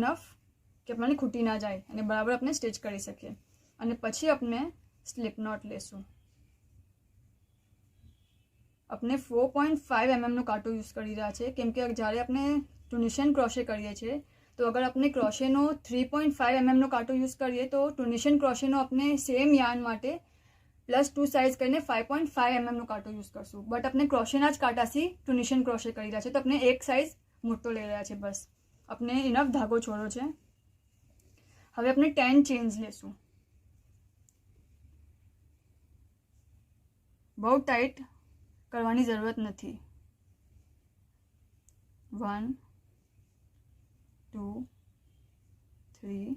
Enough કે આપણને ખૂટી ના જાય અને બરાબર આપણે સ્ટિચ કરી શકીએ. અને પછી આપણે સ્લિપ નોટ લેશું. આપણે 4.5 mm કાંટો યુઝ કરી રહ્યા છે, કેમ કે જ્યારે આપણે ટુનિશિયન ક્રોશે કરીએ છીએ તો અગર આપણે ક્રોશેનો 3.5 mm કાંટો યુઝ કરીએ તો ટુનિશિયન ક્રોશેનો આપણે સેમ યાર્ન માટે +2 સાઇઝ કરીને 5.5 mm કાંટો યુઝ કરશું. બટ આપણે ક્રોશેના જ કાંટાથી ટુનિશિયન ક્રોશે કરી રહ્યા છે, તો આપણે એક સાઇઝ મોટો લઈ રહ્યા છે. બસ આપણે ઇનફ ધાગો છોડો છે. હવે આપણે 10 ચેન્સ લેશું. બહુ ટાઈટ કરવાની જરૂરત નથી. 1 2 3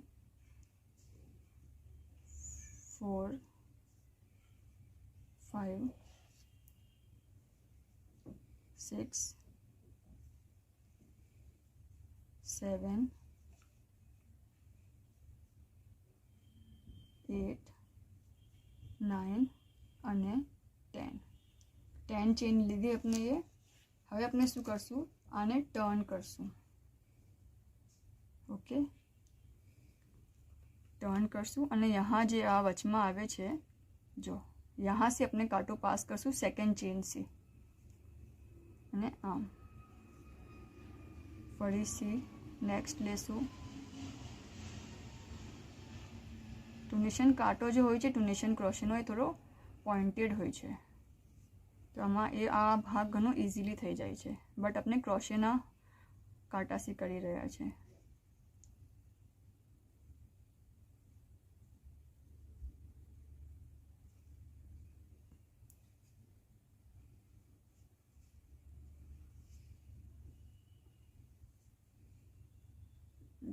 4 5 6 7 8 9 અને 10 ચેન લીધી આપણે એ. હવે આપણે શું કરશું, આને ટર્ન કરશું. ઓકે, टर्न करसूँ અને यहाँ જે આ વચમાં આવે છે, જો यहाँ से अपने कांटो पास करसूँ सेकंड चेन से અને આમ ફરીથી નેક્સ્ટ લેશું. ટુનિશિયન કાંટો જે હોય છે ટુનિશિયન ક્રોશેનો એ થોડો પોઇન્ટેડ હોય છે, તો આમાં આ ભાગ ઘણો ઇઝીલી થઈ જાય છે. બટ આપણે ક્રોશેના કાંટાથી કરી રહ્યા છે.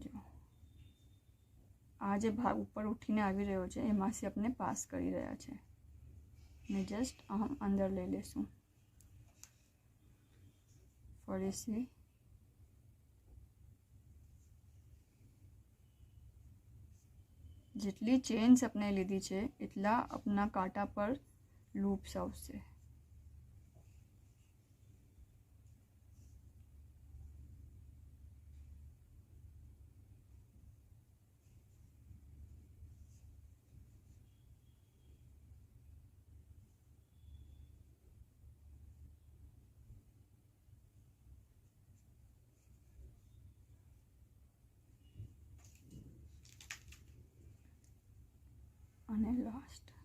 જો આ જે ભાગ ઉપર ઉઠીને આવી રહ્યો છે એમાંથી આપણે પાસ કરી રહ્યા છે ને જસ્ટ આમ અંદર લઈ લેશું. ફરીથી જેટલી ચેન્સ આપણે લીધી છે એટલા આપણા કાંટા પર લૂપ્સ આવશે. અને લાસ્ટ